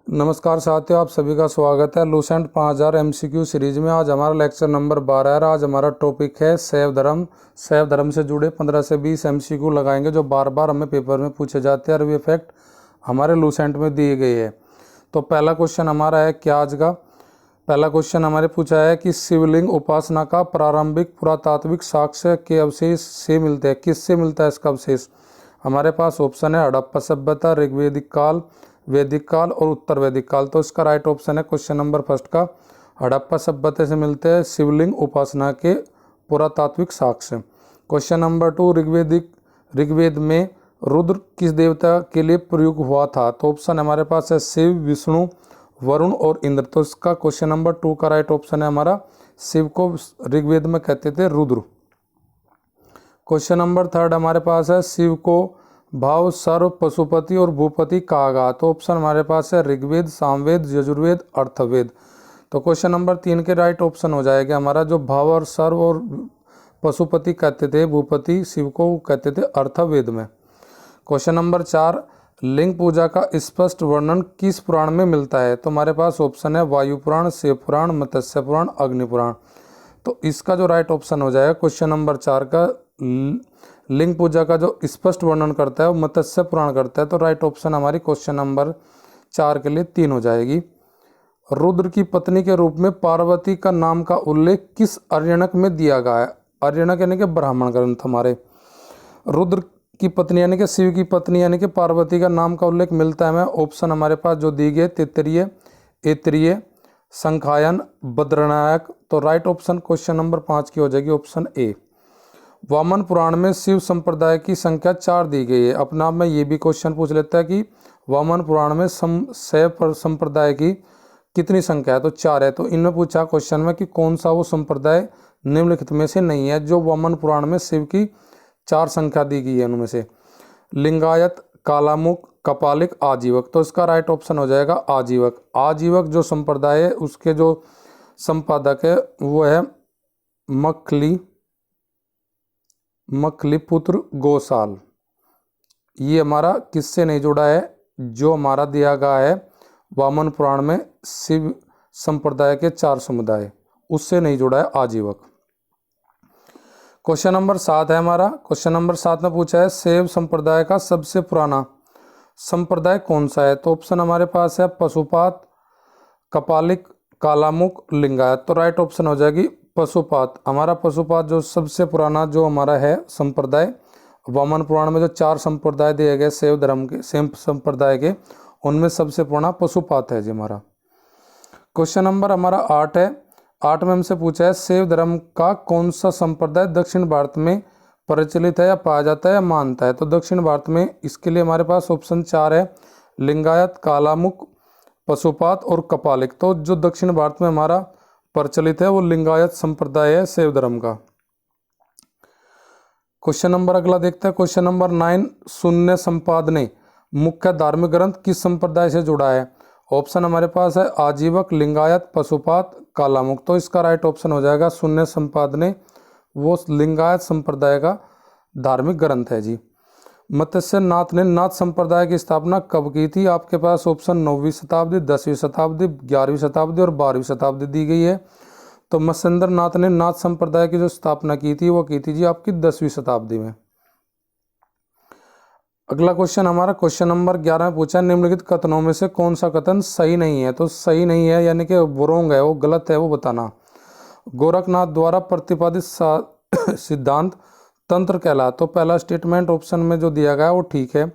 नमस्कार साथियों, आप सभी का स्वागत है लूसेंट 5000 एमसीक्यू सीरीज में। आज हमारा लेक्चर नंबर 12 है। आज हमारा टॉपिक है शैव धर्म। शैव धर्म से जुड़े 15 से 20 एमसीक्यू लगाएंगे जो बार बार हमें पेपर में पूछे जाते हैं और वे फैक्ट हमारे लूसेंट में दिए गए हैं। तो पहला क्वेश्चन हमारा है क्या आज का पहला क्वेश्चन हमारे पूछा है कि शिवलिंग उपासना का प्रारंभिक पुरातात्विक साक्ष्य के अवशेष से मिलते हैं। किससे मिलता है इसका अवशेष? हमारे पास ऑप्शन है हड़प्पा सभ्यता, ऋग्वेदिक काल, वैदिक काल और उत्तर वैदिक काल। तो इसका राइट ऑप्शन है क्वेश्चन नंबर फर्स्ट का हड़प्पा सभ्यता से मिलते हैं शिवलिंग उपासना के पुरातात्विक साक्ष्य। क्वेश्चन नंबर 2, ऋग्वेद में रुद्र किस देवता के लिए प्रयोग हुआ था? तो ऑप्शन हमारे पास है शिव, विष्णु, वरुण और इंद्र। तो इसका क्वेश्चन नंबर 2 का राइट ऑप्शन है हमारा शिव को ऋग्वेद में कहते थे रुद्र। क्वेश्चन नंबर 3 हमारे पास है शिव को भाव, सर्व, पशुपति और भूपति कहा गया। तो ऑप्शन हमारे पास है ऋग्वेद, सामवेद, यजुर्वेद, अर्थवेद। तो क्वेश्चन नंबर 3 के राइट ऑप्शन हो जाएगा हमारा जो भाव और सर्व और पशुपति कहते थे भूपति, शिव को कहते थे अर्थवेद में। क्वेश्चन नंबर 4, लिंग पूजा का स्पष्ट वर्णन किस पुराण में मिलता है? तो हमारे पास ऑप्शन है वायु पुराण, शिव पुराण, मत्स्य पुराण, अग्नि पुराण। तो इसका जो राइट ऑप्शन हो जाएगा क्वेश्चन नंबर 4 का लिंग पूजा का जो स्पष्ट वर्णन करता है वो मत्स्य पुराण करता है। तो राइट ऑप्शन हमारी क्वेश्चन नंबर 4 के लिए 3 हो जाएगी। रुद्र की पत्नी के रूप में पार्वती का नाम का उल्लेख किस अरण्यक में दिया गया है? अरण्यक यानी कि ब्राह्मण ग्रंथ। हमारे रुद्र की पत्नी यानी कि शिव की पत्नी यानी कि पार्वती का नाम का उल्लेख मिलता है हमें ऑप्शन हमारे पास जो दी गई तैत्तिरीय, ऐत्रेय, संखायन, बद्रनायक। तो राइट ऑप्शन क्वेश्चन नंबर 5 की हो जाएगी ऑप्शन ए। वामन पुराण में शिव संप्रदाय की संख्या 4 दी गई है। अपने आप में ये भी क्वेश्चन पूछ लेता है कि वामन पुराण में शैव संप्रदाय की कितनी संख्या है? तो 4 है। तो इनमें पूछा क्वेश्चन में कि कौन सा वो संप्रदाय निम्नलिखित में से नहीं है जो वामन पुराण में शिव की 4 संख्या दी गई है उनमें से? लिंगायत, कालामुख, कपालिक, आजीवक। तो इसका राइट ऑप्शन हो जाएगा आजीवक। आजीवक जो संप्रदाय है उसके जो संपादक है वो है मखली पुत्र गोसाल। ये हमारा किससे नहीं जुड़ा है? जो हमारा दिया गया है वामन पुराण में शिव संप्रदाय के 4 समुदाय, उससे नहीं जुड़ा है आजीवक। क्वेश्चन नंबर 7 है हमारा। क्वेश्चन नंबर 7 में पूछा है शैव संप्रदाय का सबसे पुराना संप्रदाय कौन सा है? तो ऑप्शन हमारे पास है पशुपात, कपालिक, कालामुख, लिंगायत। तो राइट ऑप्शन हो जाएगी पशुपात। हमारा पशुपात जो सबसे पुराना जो हमारा है संप्रदाय, वामन पुराण में जो 4 संप्रदाय दिए गए शैव धर्म के, शैव संप्रदाय के, उनमें सबसे पुराना पशुपात है जी हमारा। क्वेश्चन नंबर हमारा 8 है। 8 में हमसे पूछा है शैव धर्म का कौन सा संप्रदाय दक्षिण भारत में प्रचलित है या पाया जाता है या मानता है? तो दक्षिण भारत में इसके लिए हमारे पास ऑप्शन 4 है लिंगायत, कालामुख, पशुपात और कपालिक। तो जो दक्षिण भारत में हमारा प्रचलित है वो लिंगायत संप्रदाय है शैव धर्म का। क्वेश्चन नंबर अगला देखते हैं। क्वेश्चन नंबर 9, शून्य संपादने मुख्य धार्मिक ग्रंथ किस संप्रदाय से जुड़ा है? ऑप्शन हमारे पास है आजीवक, लिंगायत, पशुपात, कालामुख। तो इसका राइट ऑप्शन हो जाएगा शून्य संपादने, वो लिंगायत संप्रदाय का धार्मिक ग्रंथ है जी। मत्स्य नाथ ने नाथ संप्रदाय की स्थापना कब की थी? आपके पास ऑप्शन 9वीं शताब्दी, 10वीं शताब्दी, 11वीं शताब्दी और 12वीं शताब्दी दी गई है। तो मत्स्येंद्र नाथ ने नाथ संप्रदाय की जो स्थापना की थी वो की थी जी आपकी 10वीं शताब्दी में। अगला क्वेश्चन हमारा क्वेश्चन नंबर 11 में पूछा निम्नलिखित कथनों में से कौन सा कथन सही नहीं है? तो सही नहीं है यानी कि वो रोंग है, वो गलत है, वो बताना। गोरखनाथ द्वारा प्रतिपादित सिद्धांत तंत्र कहला। तो पहला स्टेटमेंट ऑप्शन में जो दिया गया है वो ठीक है।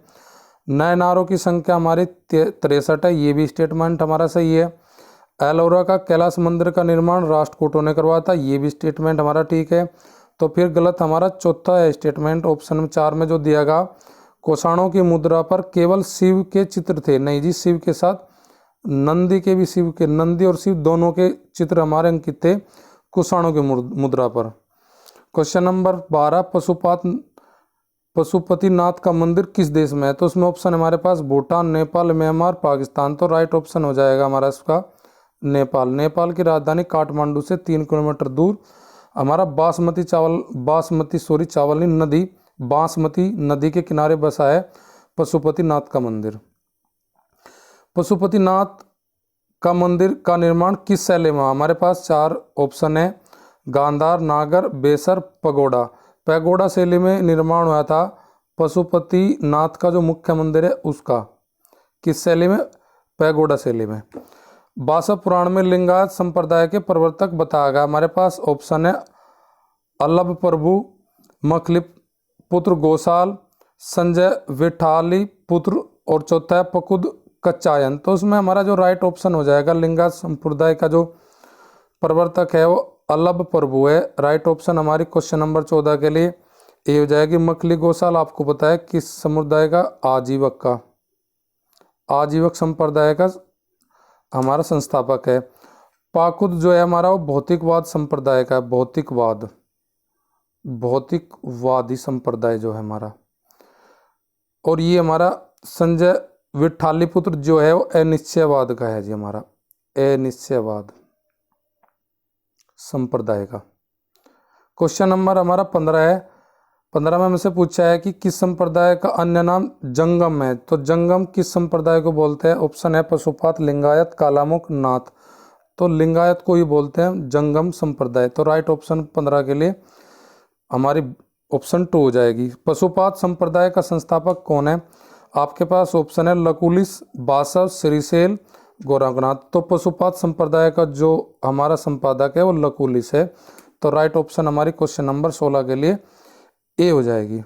नयनारों की संख्या हमारी 63 है, ये भी स्टेटमेंट हमारा सही है। एलोरा का कैलाश मंदिर का निर्माण राष्ट्रकूटों ने करवाया था, ये भी स्टेटमेंट हमारा ठीक है। तो फिर गलत हमारा चौथा है स्टेटमेंट ऑप्शन 4 में जो दिया गया कुषाणों की मुद्रा पर केवल शिव के चित्र थे। नहीं जी, शिव के साथ नंदी के भी, शिव के, नंदी और शिव दोनों के चित्र हमारे अंकित थे कुषाणों की मुद्रा पर। क्वेश्चन नंबर 12, पशुपतिनाथ का मंदिर किस देश में है? तो उसमें ऑप्शन हमारे पास भूटान, नेपाल, म्यांमार, पाकिस्तान। तो राइट ऑप्शन हो जाएगा हमारा इसका नेपाल। नेपाल की राजधानी काठमांडू से 3 किलोमीटर दूर हमारा बासमती नदी के किनारे बसा है पशुपतिनाथ का मंदिर। पशुपतिनाथ का मंदिर का निर्माण किस शैली में हुआ? हमारे पास 4 ऑप्शन है, गांधार, नागर, बेसर, पगोड़ा। पैगोड़ा शैली में निर्माण हुआ था पशुपतिनाथ का जो मुख्य मंदिर है उसका। किस शैली में? पैगोड़ा शैली में। बासव पुराण में लिंगायत संप्रदाय के प्रवर्तक बताया गया। हमारे पास ऑप्शन है अल्लभ प्रभु, मखली पुत्र गोसाल, संजय विठाली पुत्र, और चौथा है पकुद कच्चायन। तो उसमें हमारा जो राइट ऑप्शन हो जाएगा, लिंगायत संप्रदाय का जो प्रवर्तक है वो अल्लभ प्रभु है। राइट ऑप्शन हमारी क्वेश्चन नंबर 14 के लिए ये हो जाएगी। मखली गोसाल आपको पता है किस समुदाय का? आजीवक संप्रदाय का हमारा संस्थापक है। पाकुद जो है हमारा वो भौतिकवाद संप्रदाय का है। भौतिकवादी संप्रदाय जो है हमारा। और ये हमारा संजय विठाली पुत्र जो है वो अनिश्चयवाद का है जी, हमारा अनिश्चयवाद संप्रदाय का। क्वेश्चन नंबर हमारा 15 है। 15 में हमसे पूछा है कि किस संप्रदाय का अन्य नाम जंगम है? तो जंगम किस संप्रदाय को बोलते हैं? ऑप्शन है पशुपात, लिंगायत, कालामुख, नाथ। तो लिंगायत को ही बोलते हैं जंगम संप्रदाय। तो राइट ऑप्शन 15 के लिए हमारी ऑप्शन 2 हो जाएगी। पशुपात संप्रदाय का संस्थापक कौन है? आपके पास ऑप्शन है लकुलिस, बासव, श्रीसेल, गोरखनाथ। तो पशुपात संप्रदाय का जो हमारा संपादक है वो लकुलिस है। तो राइट ऑप्शन हमारी क्वेश्चन नंबर 16 के लिए ए हो जाएगी।